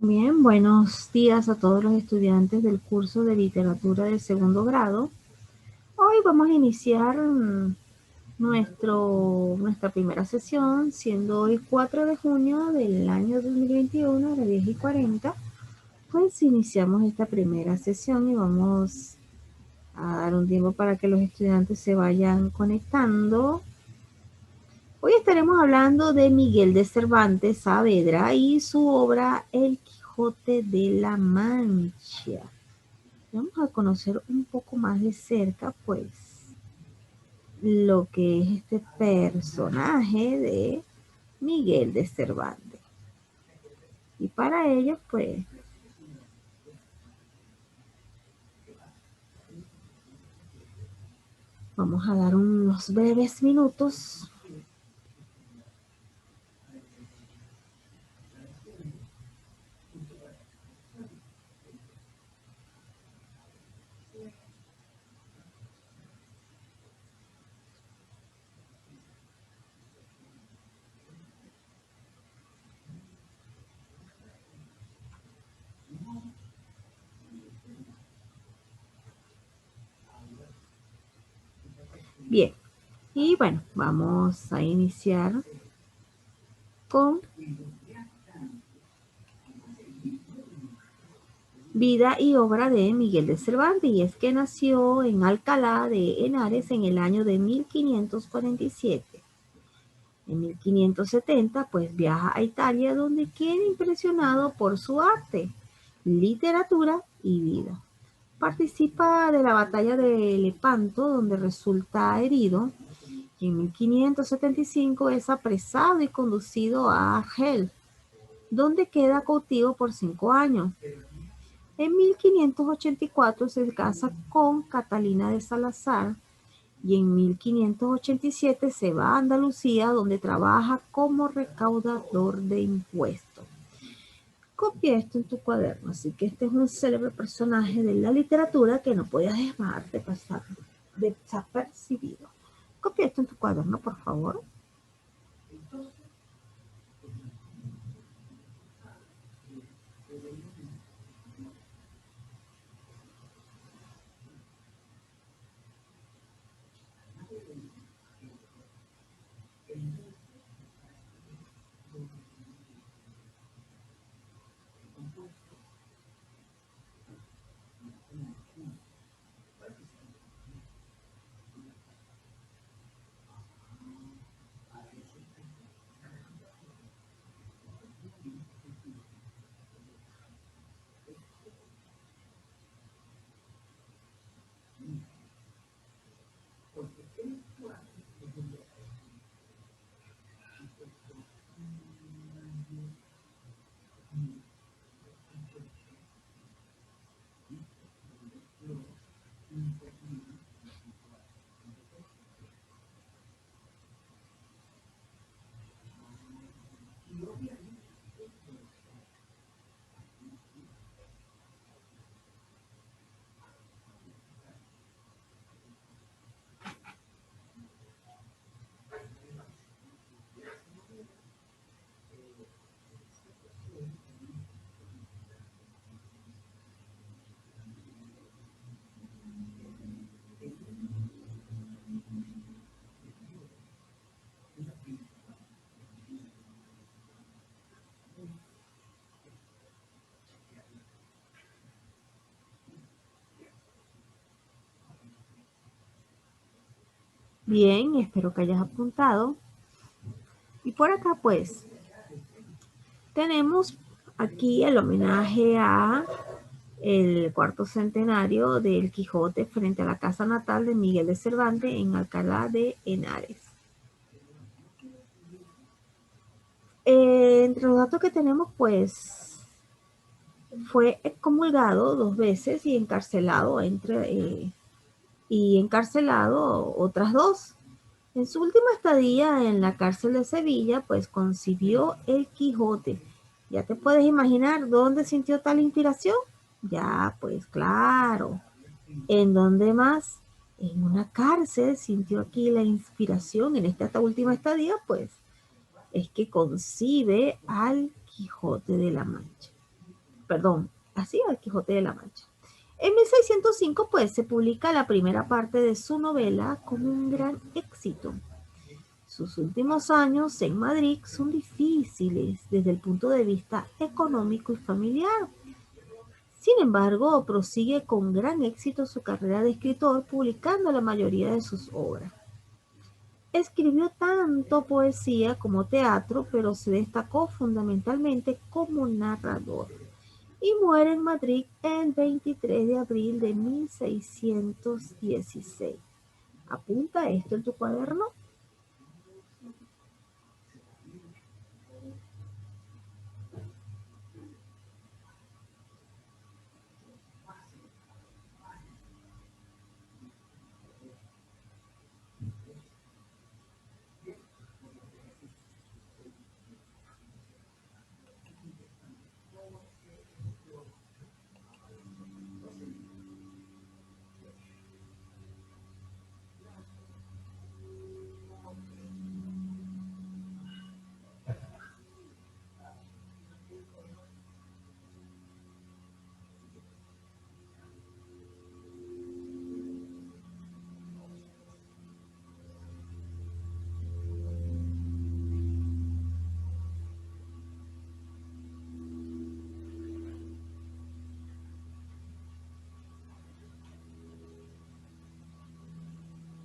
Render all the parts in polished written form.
Bien, buenos días a todos los estudiantes del curso de literatura del segundo grado. Hoy vamos a iniciar nuestra primera sesión, siendo hoy 4 de junio del año 2021 a las 10:40. Pues iniciamos esta primera sesión y vamos a dar un tiempo para que los estudiantes se vayan conectando. Hoy estaremos hablando de Miguel de Cervantes Saavedra y su obra El Quijote de la Mancha. Vamos a conocer un poco más de cerca, pues, lo que es este personaje de Miguel de Cervantes. Y para ello, pues, vamos a dar unos breves minutos. Bien, y bueno, vamos a iniciar con vida y obra de Miguel de Cervantes, y es que nació en Alcalá de Henares en el año de 1547. En 1570, pues viaja a Italia, donde queda impresionado por su arte, literatura y vida. Participa de la batalla de Lepanto, donde resulta herido, y en 1575 es apresado y conducido a Argel, donde queda cautivo por 5 años. En 1584 se casa con Catalina de Salazar y en 1587 se va a Andalucía, donde trabaja como recaudador de impuestos. Copia esto en tu cuaderno, así que este es un célebre personaje de la literatura que no puedes dejar de pasar desapercibido. Copia esto en tu cuaderno, por favor. Bien, espero que hayas apuntado. Y por acá, pues, tenemos aquí el homenaje a el cuarto centenario del Quijote frente a la casa natal de Miguel de Cervantes en Alcalá de Henares. Entre los datos que tenemos, pues, fue excomulgado 2 veces y encarcelado otras 2. En su última estadía en la cárcel de Sevilla, pues concibió el Quijote. ¿Ya te puedes imaginar dónde sintió tal inspiración? Ya, pues claro. ¿En dónde más? En una cárcel sintió aquí la inspiración. En esta última estadía, pues, es que concibe al Quijote de la Mancha. perdón, así el Quijote de la Mancha. En 1605, pues, se publica la primera parte de su novela con un gran éxito. Sus últimos años en Madrid son difíciles desde el punto de vista económico y familiar. Sin embargo, prosigue con gran éxito su carrera de escritor, publicando la mayoría de sus obras. Escribió tanto poesía como teatro, pero se destacó fundamentalmente como narrador y muere en Madrid el 23 de abril de 1616. Apunta esto en tu cuaderno.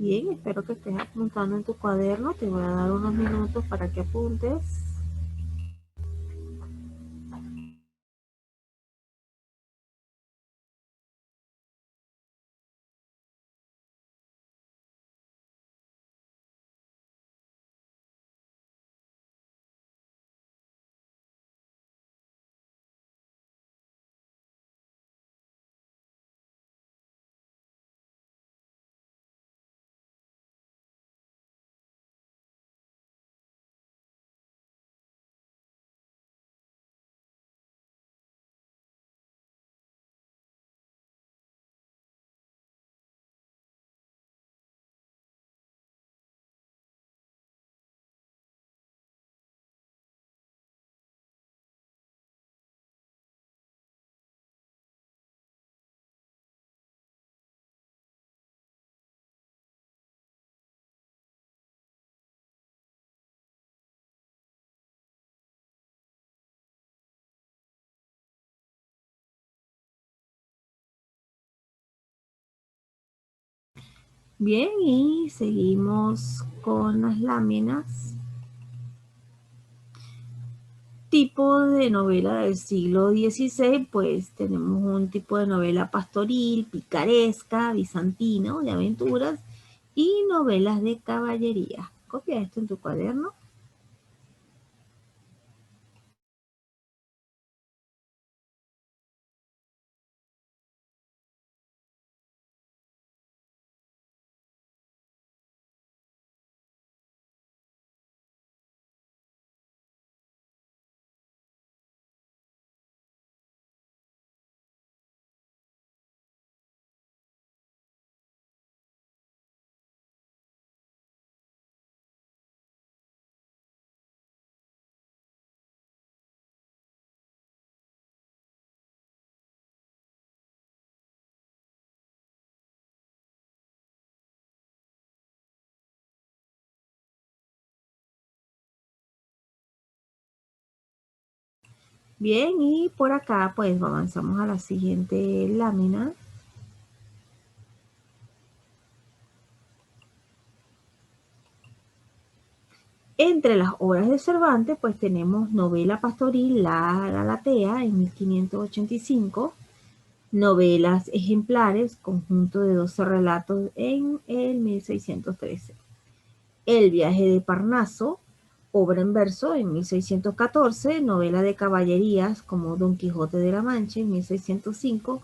Bien, espero que estés apuntando en tu cuaderno. Te voy a dar unos minutos para que apuntes. Bien, y seguimos con las láminas. Tipo de novela del siglo XVI, pues tenemos un tipo de novela pastoril, picaresca, bizantino, de aventuras y novelas de caballería. Copia esto en tu cuaderno. Bien, y por acá pues avanzamos a la siguiente lámina. Entre las obras de Cervantes pues tenemos novela pastoril La Galatea en 1585, novelas ejemplares, conjunto de 12 relatos en el 1613. El viaje de Parnaso, obra en verso en 1614, novela de caballerías como Don Quijote de la Mancha en 1605,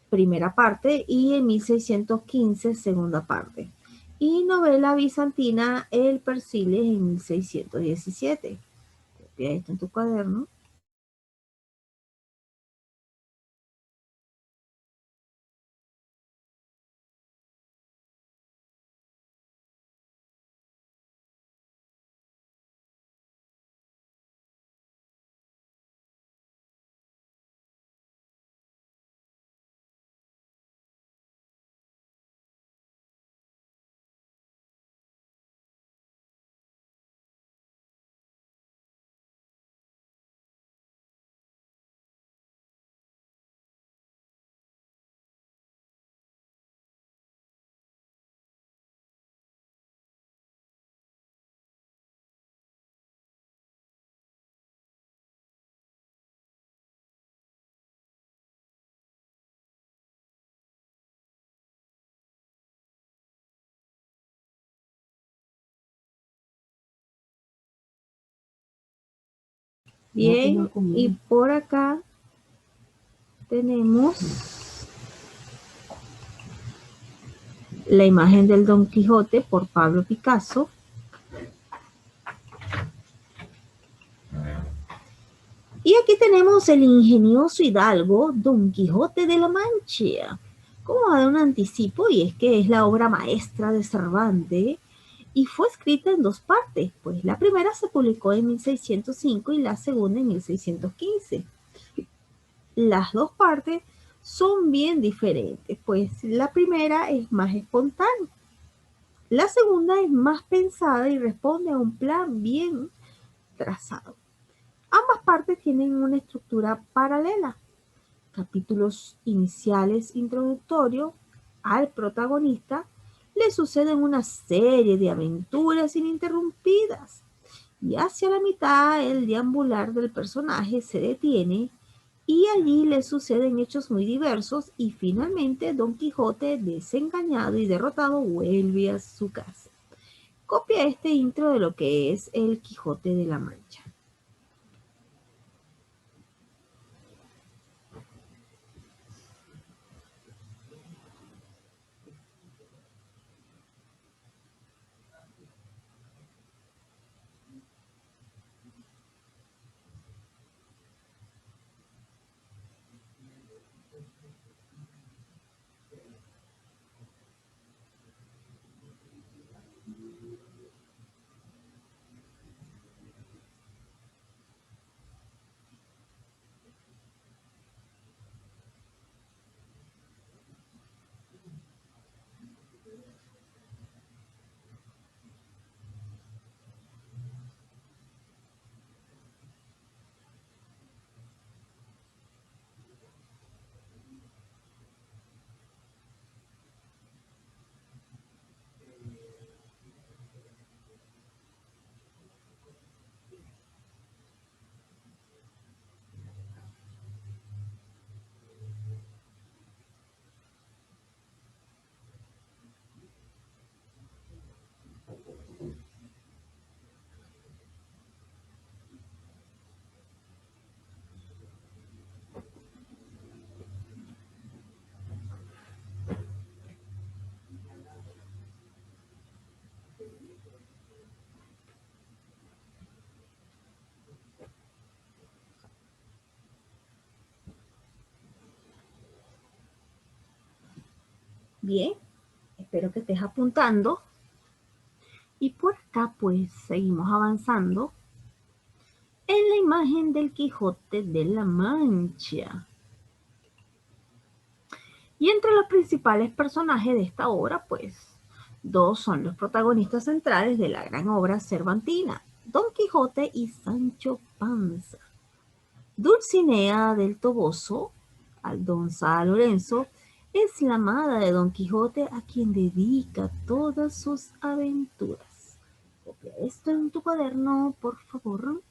primera parte, y en 1615, segunda parte. Y novela bizantina El Persiles en 1617. Copia esto en tu cuaderno. Bien, y por acá tenemos la imagen del Don Quijote por Pablo Picasso. Y aquí tenemos el ingenioso hidalgo Don Quijote de la Mancha. Como va de un anticipo, y es que es la obra maestra de Cervantes y fue escrita en dos partes, pues la primera se publicó en 1605 y la segunda en 1615. Las dos partes son bien diferentes, pues la primera es más espontánea, la segunda es más pensada y responde a un plan bien trazado. Ambas partes tienen una estructura paralela, capítulos iniciales introductorios al protagonista, le suceden una serie de aventuras ininterrumpidas y hacia la mitad el deambular del personaje se detiene y allí le suceden hechos muy diversos y finalmente Don Quijote, desengañado y derrotado, vuelve a su casa. Copia este intro de lo que es el Quijote de la Mancha. Bien, espero que estés apuntando. Y por acá pues seguimos avanzando en la imagen del Quijote de la Mancha. Y entre los principales personajes de esta obra, pues, dos son los protagonistas centrales de la gran obra cervantina, Don Quijote y Sancho Panza. Dulcinea del Toboso, Aldonza Lorenzo, es la amada de Don Quijote a quien dedica todas sus aventuras. Copia esto en tu cuaderno, por favor.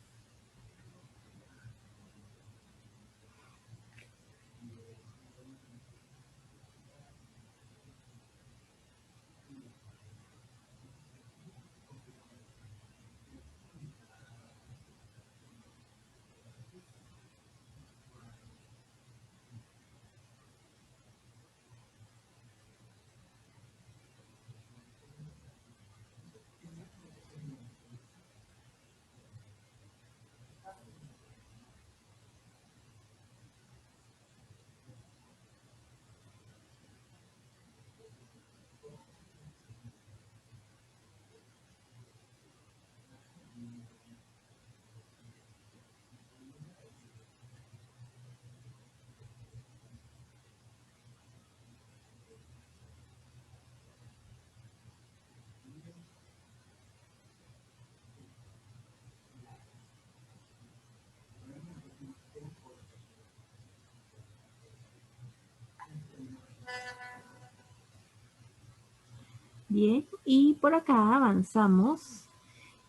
Bien, y por acá avanzamos.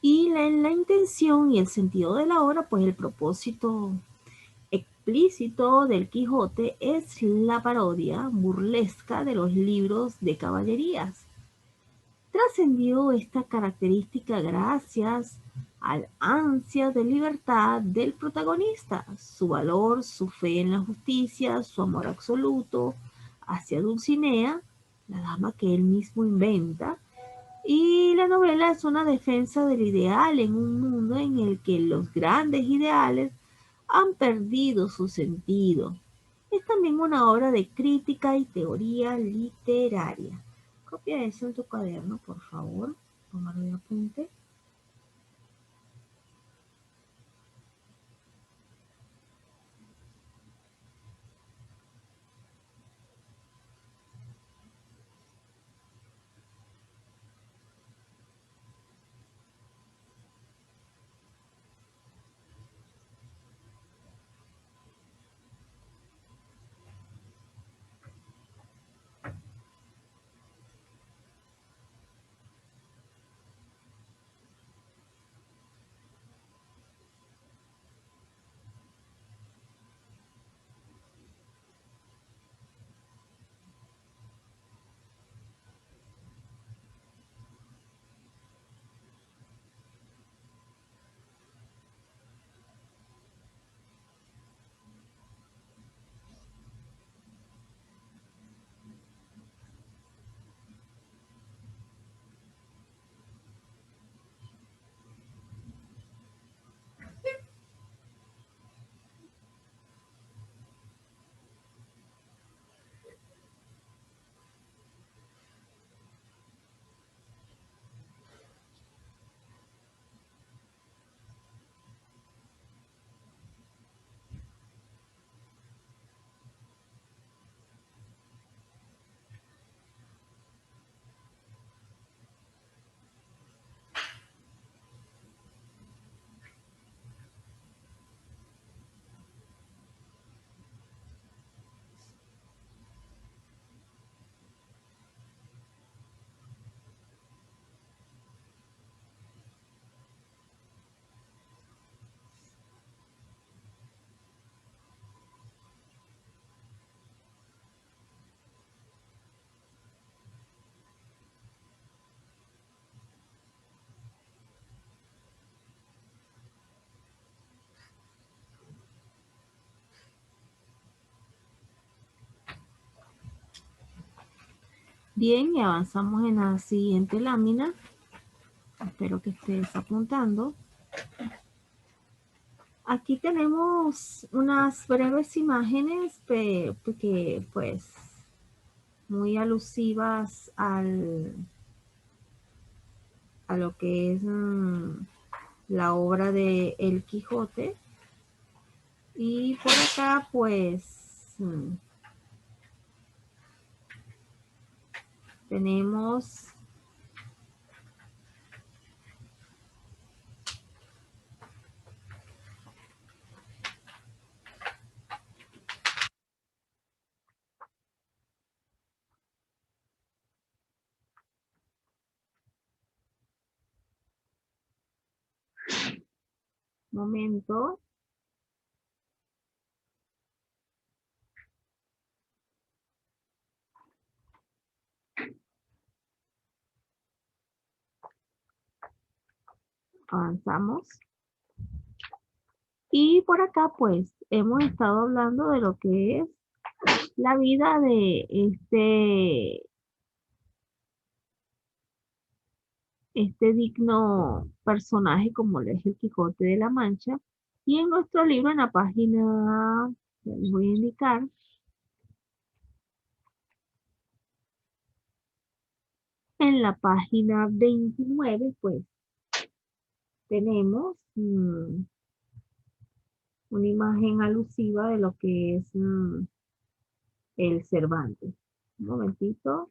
Y la intención y el sentido de la obra, pues el propósito explícito del Quijote es la parodia burlesca de los libros de caballerías. Trascendió esta característica gracias al ansia de libertad del protagonista, su valor, su fe en la justicia, su amor absoluto hacia Dulcinea, la dama que él mismo inventa, y la novela es una defensa del ideal en un mundo en el que los grandes ideales han perdido su sentido. Es también una obra de crítica y teoría literaria. Copia eso en tu cuaderno, por favor. Tómalo de apunte. Bien, y avanzamos en la siguiente lámina. Espero que estés apuntando. Aquí tenemos unas breves imágenes que pues muy alusivas a lo que es la obra de El Quijote. Y por acá pues tenemos momento. Avanzamos. Y por acá pues hemos estado hablando de lo que es la vida de este digno personaje como lo es el Quijote de la Mancha. Y en nuestro libro, en la página, ya les voy a indicar, en la página 29, pues tenemos una imagen alusiva de lo que es el Cervantes. Un momentito.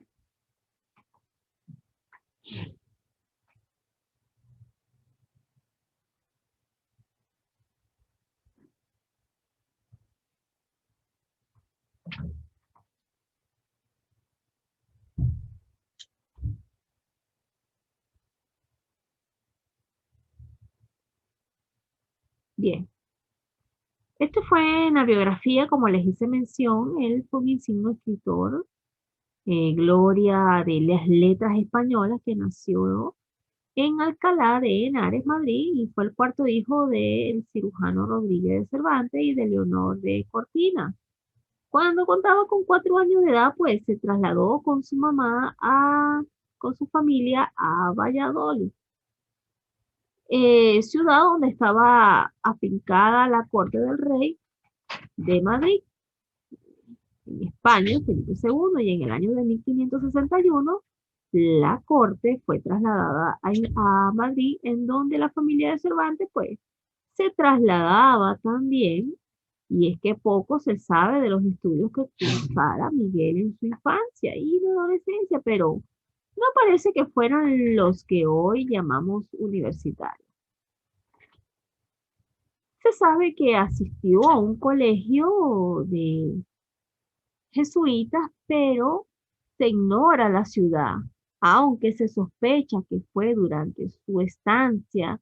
Bien. Este fue en la biografía, como les hice mención, él fue un insigne escritor, gloria de las letras españolas, que nació en Alcalá de Henares, Madrid, y fue el cuarto hijo del cirujano Rodríguez de Cervantes y de Leonor de Cortina. Cuando contaba con 4 años de edad, pues se trasladó con su mamá con su familia a Valladolid, ciudad donde estaba afincada la corte del rey de Madrid, en España, Felipe II, y en el año de 1561 la corte fue trasladada a Madrid, en donde la familia de Cervantes, pues, se trasladaba también, y es que poco se sabe de los estudios que cursara Miguel en su infancia y de adolescencia, pero no parece que fueran los que hoy llamamos universitarios. Se sabe que asistió a un colegio de jesuitas, pero se ignora la ciudad, aunque se sospecha que fue durante su estancia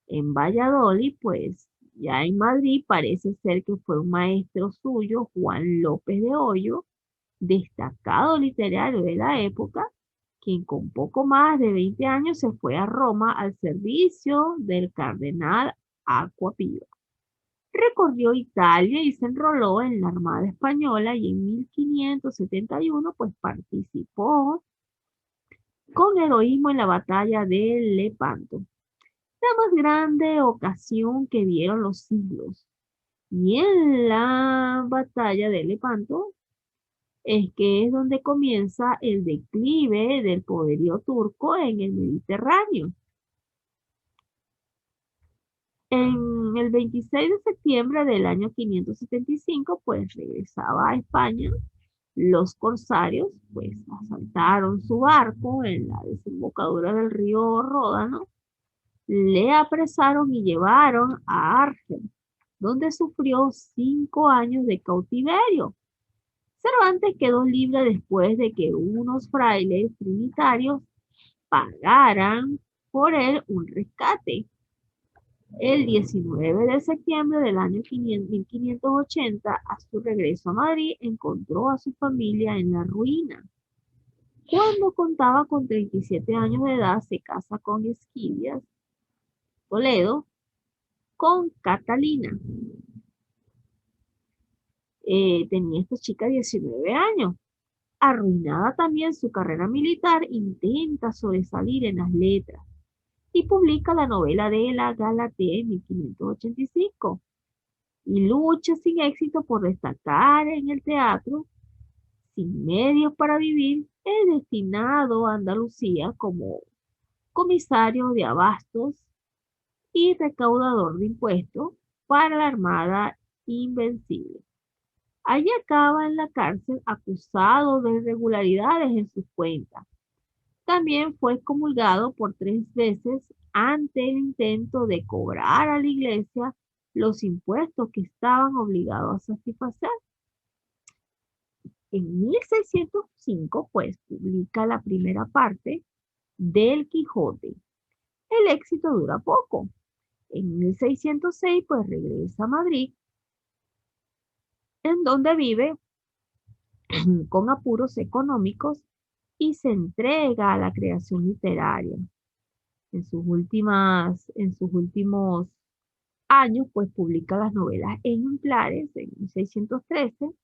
en Valladolid, pues ya en Madrid parece ser que fue un maestro suyo, Juan López de Hoyo, destacado literario de la época, quien con poco más de 20 años se fue a Roma al servicio del cardenal Acquaviva. Recorrió Italia y se enroló en la Armada Española, y en 1571 pues participó con heroísmo en la batalla de Lepanto, la más grande ocasión que vieron los siglos. Y en la batalla de Lepanto es que es donde comienza el declive del poderío turco en el Mediterráneo. En el 26 de septiembre del año 575, pues regresaba a España. Los corsarios, pues, asaltaron su barco en la desembocadura del río Ródano, le apresaron y llevaron a Argel, donde sufrió 5 años de cautiverio. Cervantes quedó libre después de que unos frailes trinitarios pagaran por él un rescate. El 19 de septiembre del año 1580, a su regreso a Madrid, encontró a su familia en la ruina. Cuando contaba con 37 años de edad, se casa con Esquivias Toledo, con Catalina. Tenía esta chica 19 años. Arruinada también su carrera militar, intenta sobresalir en las letras y publica la novela de la Galatea en 1585. Y lucha sin éxito por destacar en el teatro. Sin medios para vivir, es destinado a Andalucía como comisario de abastos y recaudador de impuestos para la Armada Invencible. Allí acaba en la cárcel acusado de irregularidades en sus cuentas. También fue excomulgado por 3 veces ante el intento de cobrar a la iglesia los impuestos que estaban obligados a satisfacer. En 1605, pues, publica la primera parte del Quijote. El éxito dura poco. En 1606, pues, regresa a Madrid, en donde vive con apuros económicos y se entrega a la creación literaria. En sus últimos años, pues, publica las novelas ejemplares en 1613,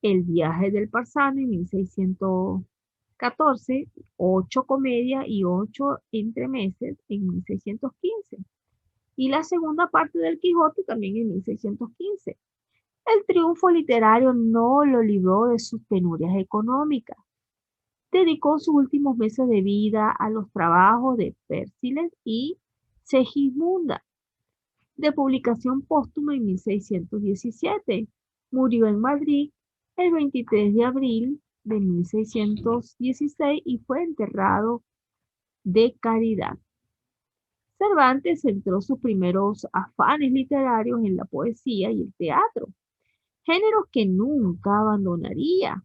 El viaje del Parsano en 1614, 8 comedias y 8 entremeses en 1615, y la segunda parte del Quijote también en 1615. El triunfo literario no lo libró de sus penurias económicas. Dedicó sus últimos meses de vida a los trabajos de Pérsiles y Segismunda, de publicación póstuma en 1617. Murió en Madrid el 23 de abril de 1616 y fue enterrado de caridad. Cervantes centró sus primeros afanes literarios en la poesía y el teatro, géneros que nunca abandonaría.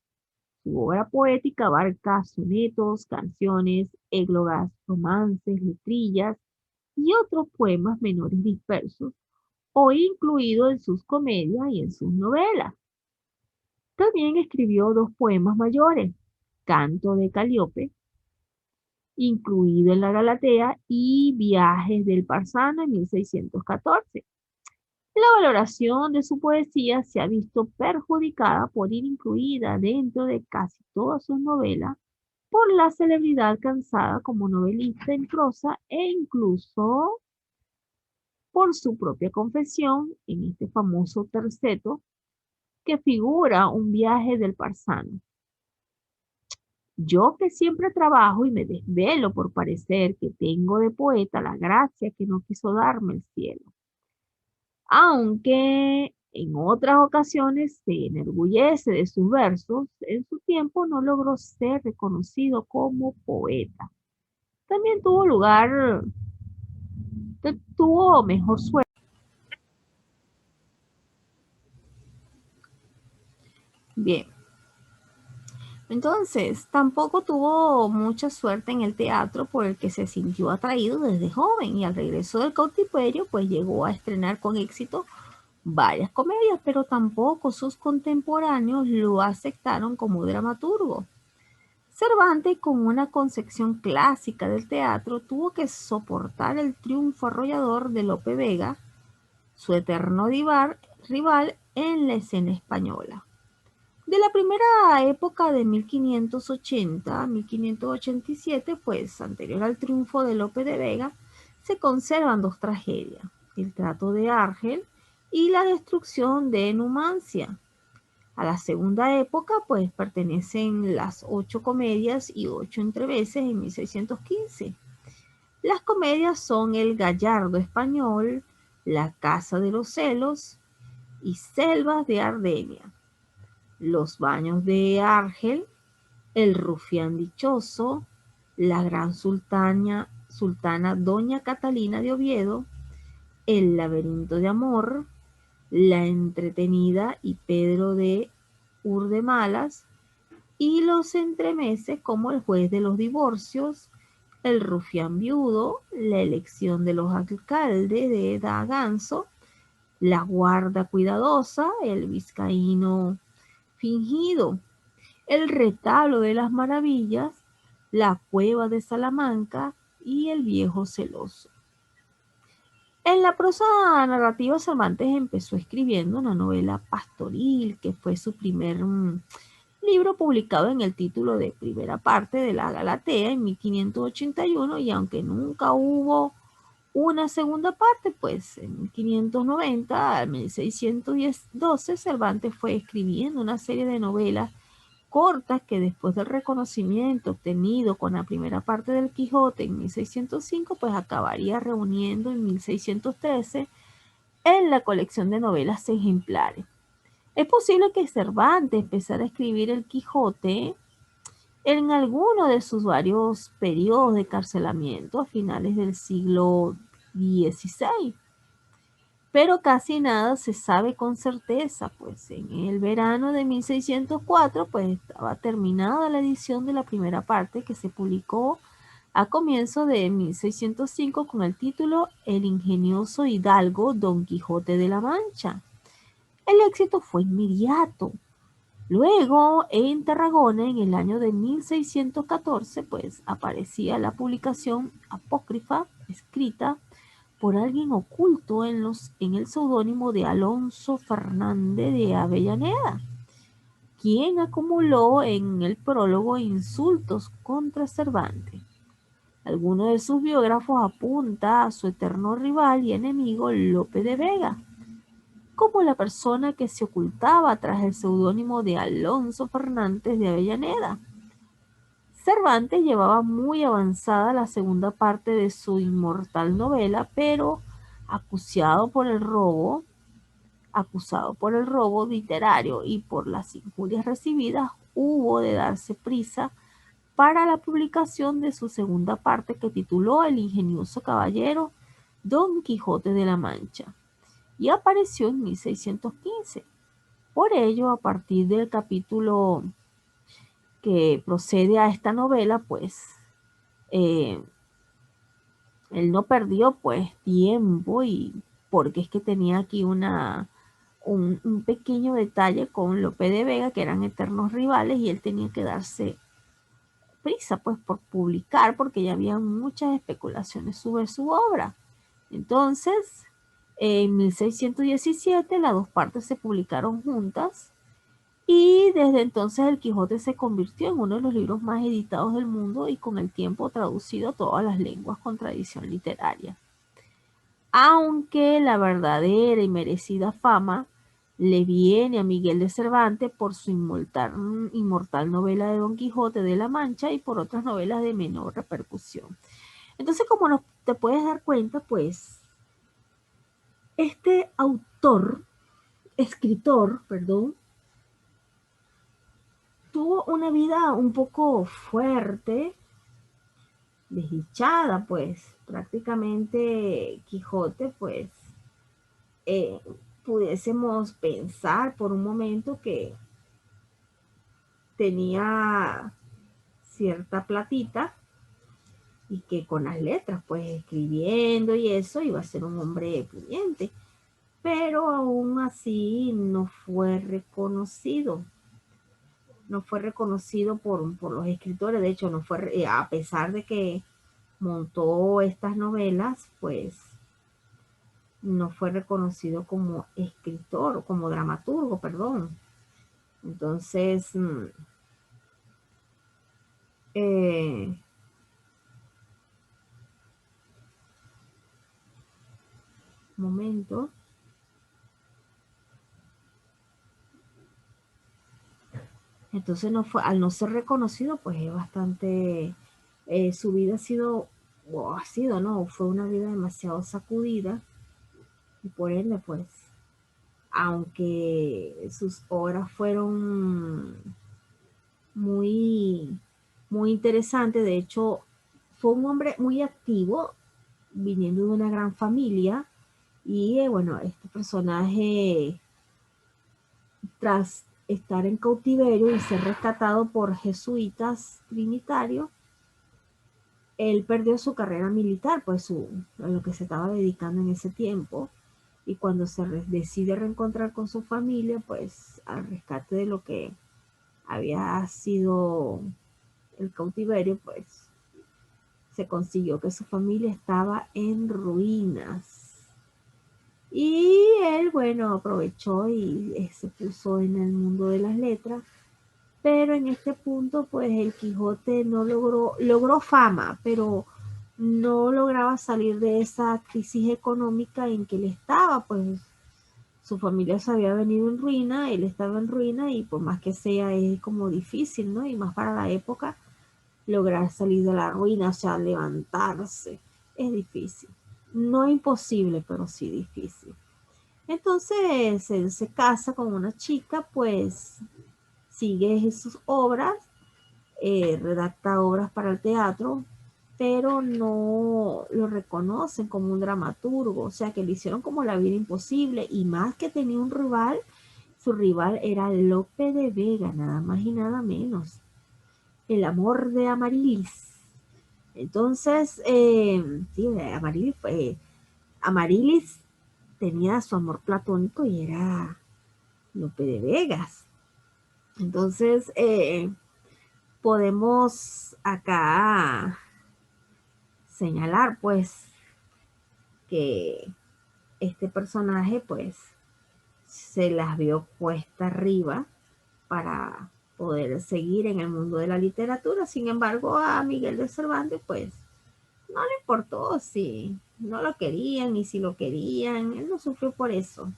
Su obra poética abarca sonetos, canciones, églogas, romances, letrillas y otros poemas menores dispersos, o incluido en sus comedias y en sus novelas. También escribió 2 poemas mayores, Canto de Calíope incluido en la Galatea, y Viajes del Parsano en 1614. La valoración de su poesía se ha visto perjudicada por ir incluida dentro de casi todas sus novelas por la celebridad alcanzada como novelista en prosa e incluso por su propia confesión en este famoso terceto que figura un viaje del Parsano. Yo que siempre trabajo y me desvelo por parecer que tengo de poeta la gracia que no quiso darme el cielo. Aunque en otras ocasiones se enorgullece de sus versos, en su tiempo no logró ser reconocido como poeta. También tuvo mejor suerte. Bien, entonces tampoco tuvo mucha suerte en el teatro por el que se sintió atraído desde joven y al regreso del cautiverio pues llegó a estrenar con éxito varias comedias, pero tampoco sus contemporáneos lo aceptaron como dramaturgo. Cervantes, con una concepción clásica del teatro, tuvo que soportar el triunfo arrollador de Lope Vega, su eterno rival en la escena española. De la primera época de 1580 a 1587, pues anterior al triunfo de Lope de Vega, se conservan dos tragedias, el trato de Argel y la destrucción de Numancia. A la segunda época, pues pertenecen las 8 comedias y 8 entreveses en 1615. Las comedias son El Gallardo Español, La Casa de los Celos y Selvas de Ardenia. Los Baños de Argel, El Rufián Dichoso, La Gran Sultana Doña Catalina de Oviedo, El Laberinto de Amor, La Entretenida y Pedro de Urdemalas, y los entremeses como El Juez de los Divorcios, El Rufián Viudo, La Elección de los Alcaldes de Daganzo, La Guarda Cuidadosa, El Vizcaíno Fingido, El Retablo de las Maravillas, La Cueva de Salamanca y El Viejo Celoso. En la prosa narrativa, Cervantes empezó escribiendo una novela pastoril, que fue su primer libro publicado en el título de primera parte de la Galatea en 1581, y aunque nunca hubo una segunda parte, pues en 1590 a 1612 Cervantes fue escribiendo una serie de novelas cortas que, después del reconocimiento obtenido con la primera parte del Quijote en 1605, pues acabaría reuniendo en 1613 en la colección de novelas ejemplares. Es posible que Cervantes empezara a escribir el Quijote en alguno de sus varios periodos de carcelamiento a finales del siglo XVI, pero casi nada se sabe con certeza, pues en el verano de 1604 pues estaba terminada la edición de la primera parte, que se publicó a comienzo de 1605 con el título El ingenioso hidalgo Don Quijote de la Mancha. El éxito fue inmediato. Luego, en Tarragona, en el año de 1614, pues aparecía la publicación apócrifa escrita por alguien oculto en el seudónimo de Alonso Fernández de Avellaneda, quien acumuló en el prólogo insultos contra Cervantes. Alguno de sus biógrafos apunta a su eterno rival y enemigo Lope de Vega como la persona que se ocultaba tras el seudónimo de Alonso Fernández de Avellaneda. Cervantes llevaba muy avanzada la segunda parte de su inmortal novela, pero acusado por el robo literario y por las injurias recibidas, hubo de darse prisa para la publicación de su segunda parte, que tituló El ingenioso caballero Don Quijote de la Mancha, y apareció en 1615. Por ello, a partir del capítulo que procede a esta novela, pues eh, él no perdió pues tiempo, y porque es que tenía aquí un pequeño detalle con Lope de Vega, que eran eternos rivales, y él tenía que darse prisa pues por publicar, porque ya había muchas especulaciones sobre su obra. Entonces, en 1617 las dos partes se publicaron juntas y desde entonces el Quijote se convirtió en uno de los libros más editados del mundo y con el tiempo traducido a todas las lenguas con tradición literaria. Aunque la verdadera y merecida fama le viene a Miguel de Cervantes por su inmortal novela de Don Quijote de la Mancha y por otras novelas de menor repercusión. Entonces, como te puedes dar cuenta, pues, este escritor, perdón, tuvo una vida un poco fuerte, desdichada, pues, prácticamente Quijote, pues, eh, pudiésemos pensar por un momento que tenía cierta platita y que con las letras, pues escribiendo y eso, iba a ser un hombre pudiente, pero aún así no fue reconocido. No fue reconocido por los escritores, de hecho, no fue, a pesar de que montó estas novelas, pues no fue reconocido como escritor, como dramaturgo, perdón. Entonces, eh, momento. Entonces no fue, al no ser reconocido, pues es bastante, su vida ha sido, no, fue una vida demasiado sacudida y por ende, pues, aunque sus obras fueron muy, muy interesantes, de hecho, fue un hombre muy activo, viniendo de una gran familia y bueno, este personaje tras estar en cautiverio y ser rescatado por jesuitas trinitarios, él perdió su carrera militar, pues a lo que se estaba dedicando en ese tiempo, y cuando decide reencontrar con su familia, pues al rescate de lo que había sido el cautiverio, pues se consiguió que su familia estaba en ruinas. Y él, bueno, aprovechó y se puso en el mundo de las letras. Pero en este punto, pues el Quijote no logró fama, pero no lograba salir de esa crisis económica en que él estaba, pues su familia se había venido en ruina, él estaba en ruina y por más que sea es como difícil, ¿no? Y más para la época, lograr salir de la ruina, o sea, levantarse, es difícil. No imposible, pero sí difícil. Entonces él se casa con una chica, pues sigue sus obras, redacta obras para el teatro, pero no lo reconocen como un dramaturgo, o sea que le hicieron como la vida imposible y más que tenía un rival, su rival era Lope de Vega, nada más y nada menos, el amor de Amarilis. Entonces, sí, Amarilis tenía su amor platónico y era Lope de Vegas. Entonces, podemos acá señalar pues que este personaje pues se las vio cuesta arriba para poder seguir en el mundo de la literatura. Sin embargo, a Miguel de Cervantes pues no le importó si no lo querían ni si lo querían, él no sufrió por eso.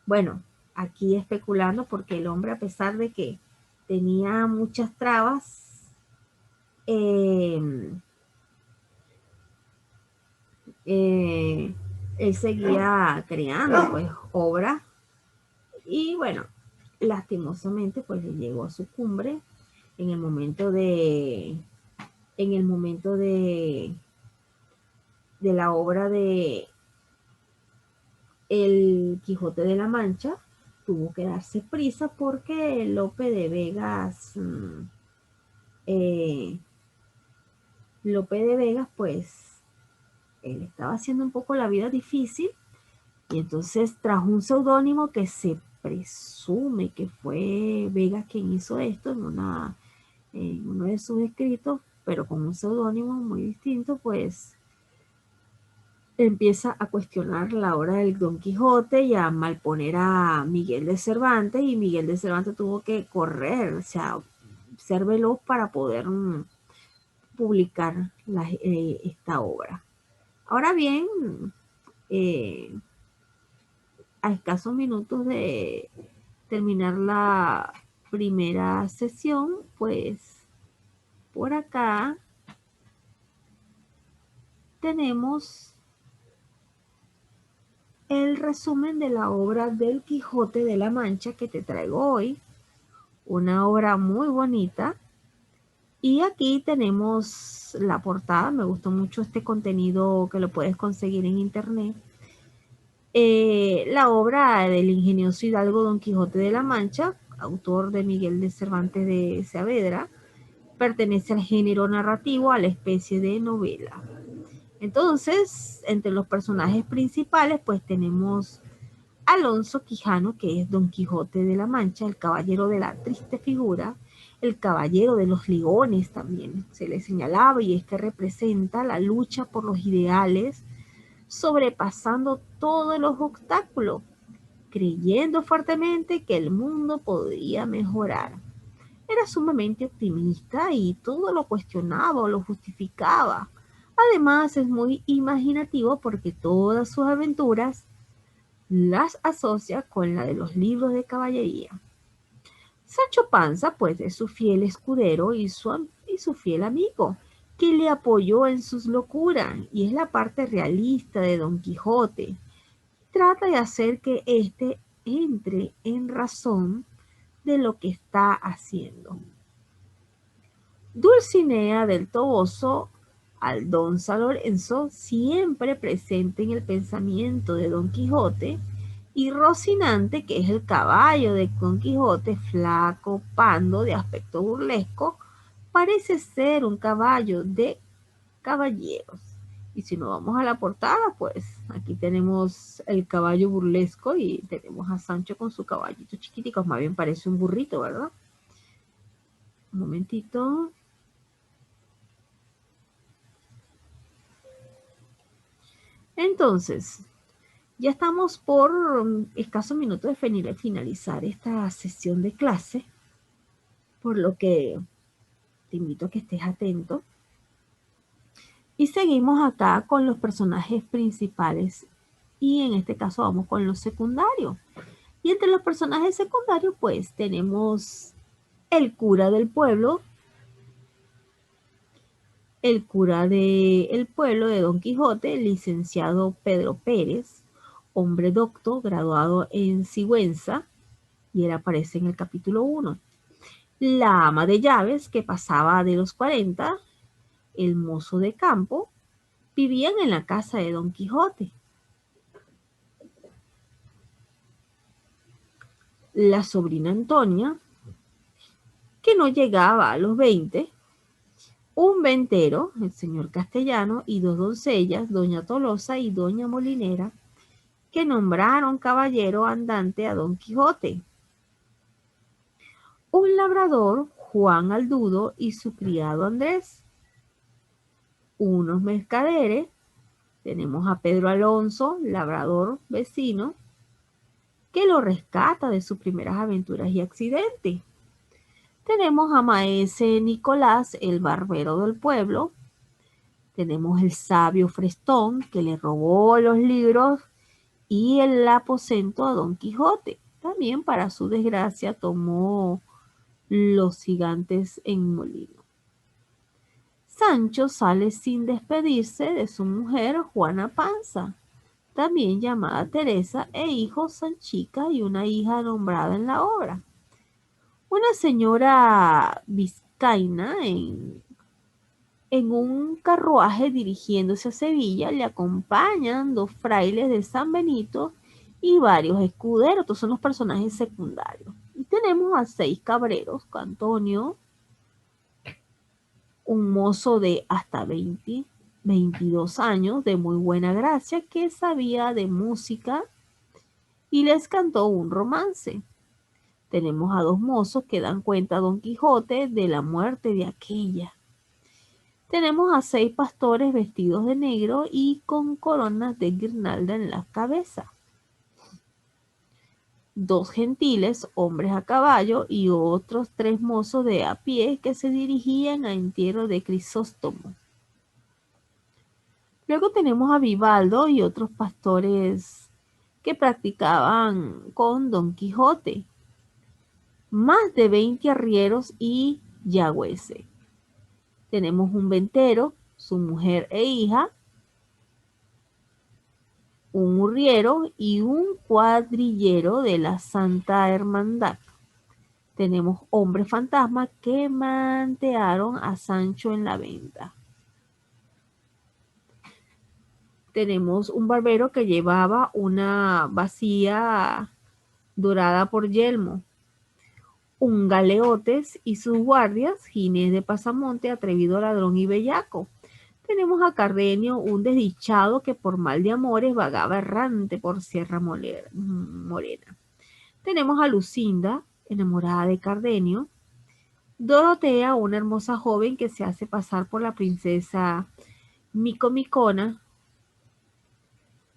Bueno, aquí especulando porque el hombre, a pesar de que tenía muchas trabas, eh, él seguía creando pues obras y bueno, lastimosamente pues llegó a su cumbre en el momento de la obra de El Quijote de la Mancha. Tuvo que darse prisa porque Lope de Vegas eh, Lope de Vegas pues él estaba haciendo un poco la vida difícil y entonces trajo un seudónimo que se presume que fue Vegas quien hizo esto en uno de sus escritos, pero con un seudónimo muy distinto, pues empieza a cuestionar la obra del Don Quijote y a malponer a Miguel de Cervantes, y Miguel de Cervantes tuvo que correr, o sea, ser veloz para poder publicar esta obra. Ahora bien, eh, a escasos minutos de terminar la primera sesión, pues por acá tenemos el resumen de la obra del Quijote de la Mancha que te traigo hoy. Una obra muy bonita. Y aquí tenemos la portada. Me gustó mucho este contenido que lo puedes conseguir en internet. La obra del ingenioso hidalgo Don Quijote de la Mancha, autor de Miguel de Cervantes de Saavedra, pertenece al género narrativo, a la especie de novela. Entonces, entre los personajes principales, pues tenemos Alonso Quijano, que es Don Quijote de la Mancha, el caballero de la triste figura, el caballero de los leones también se le señalaba, y es que representa la lucha por los ideales, sobrepasando todos los obstáculos, creyendo fuertemente que el mundo podría mejorar. Era sumamente optimista y todo lo cuestionaba o lo justificaba. Además, es muy imaginativo porque todas sus aventuras las asocia con la de los libros de caballería. Sancho Panza, pues, es su fiel escudero y su fiel amigo, que le apoyó en sus locuras, y es la parte realista de Don Quijote. Trata de hacer que éste entre en razón de lo que está haciendo. Dulcinea del Toboso, Aldonza Lorenzo, siempre presente en el pensamiento de Don Quijote, y Rocinante, que es el caballo de Don Quijote, flaco, pando, de aspecto burlesco, parece ser un caballo de caballeros. Y si nos vamos a la portada, pues aquí tenemos el caballo burlesco y tenemos a Sancho con su caballito chiquitico, más bien parece un burrito, ¿verdad? Un momentito. Entonces, ya estamos por escasos minutos de finalizar esta sesión de clase, por lo que te invito a que estés atento. Y seguimos acá con los personajes principales, y en este caso vamos con los secundarios. Y entre los personajes secundarios, pues tenemos el cura del pueblo, el cura del pueblo de Don Quijote, el licenciado Pedro Pérez, hombre docto, graduado en Sigüenza, y él aparece en el capítulo 1. La ama de llaves, que pasaba de los 40, el mozo de campo, vivían en la casa de Don Quijote. La sobrina Antonia, que no llegaba a los 20, un ventero, el señor Castellano, y dos doncellas, doña Tolosa y doña Molinera, que nombraron caballero andante a Don Quijote. Un labrador, Juan Aldudo, y su criado Andrés. Unos mercaderes, tenemos a Pedro Alonso, labrador vecino, que lo rescata de sus primeras aventuras y accidentes. Tenemos a maese Nicolás, el barbero del pueblo. Tenemos el sabio Frestón, que le robó los libros y el aposento a Don Quijote. También, para su desgracia, tomó los gigantes en molino. Sancho sale sin despedirse de su mujer Juana Panza, también llamada Teresa, e hijo Sanchica, y una hija nombrada en la obra. Una señora vizcaína en un carruaje dirigiéndose a Sevilla le acompañan dos frailes de San Benito y varios escuderos. Estos son los personajes secundarios. Y tenemos a 6 cabreros: Antonio, un mozo de hasta 22 años, de muy buena gracia, que sabía de música y les cantó un romance. Tenemos a 2 mozos que dan cuenta a Don Quijote de la muerte de aquella. Tenemos a 6 pastores vestidos de negro y con coronas de guirnalda en la cabeza. 2 gentiles, hombres a caballo, y otros 3 mozos de a pie que se dirigían a entierro de Crisóstomo. Luego tenemos a Vivaldo y otros pastores que practicaban con Don Quijote. Más de 20 arrieros y yagüeses. Tenemos un ventero, su mujer e hija, un hurriero y un cuadrillero de la Santa Hermandad. Tenemos hombres fantasmas que mantearon a Sancho en la venta. Tenemos un barbero que llevaba una bacía dorada por yelmo. Un galeotes y sus guardias, Ginés de Pasamonte, atrevido ladrón y bellaco. Tenemos a Cardenio, un desdichado que por mal de amores vagaba errante por Sierra Morena. Tenemos a Lucinda, enamorada de Cardenio. Dorotea, una hermosa joven que se hace pasar por la princesa Micomicona.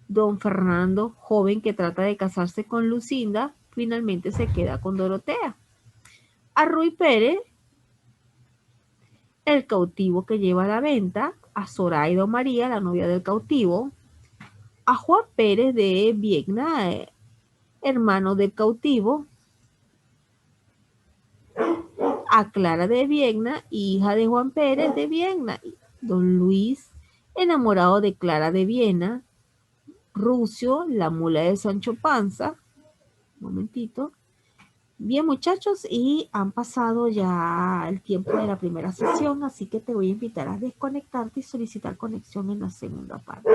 Don Fernando, joven que trata de casarse con Lucinda, finalmente se queda con Dorotea. A Ruy Pérez, el cautivo que lleva a la venta, a Zoraida María, la novia del cautivo, a Juan Pérez de Viegna, hermano del cautivo, a Clara de Viegna, hija de Juan Pérez de Viegna, don Luis, enamorado de Clara de Viena, Rucio, la mula de Sancho Panza. Un momentito. Bien, muchachos, y han pasado ya el tiempo de la primera sesión, así que te voy a invitar a desconectarte y solicitar conexión en la segunda parte.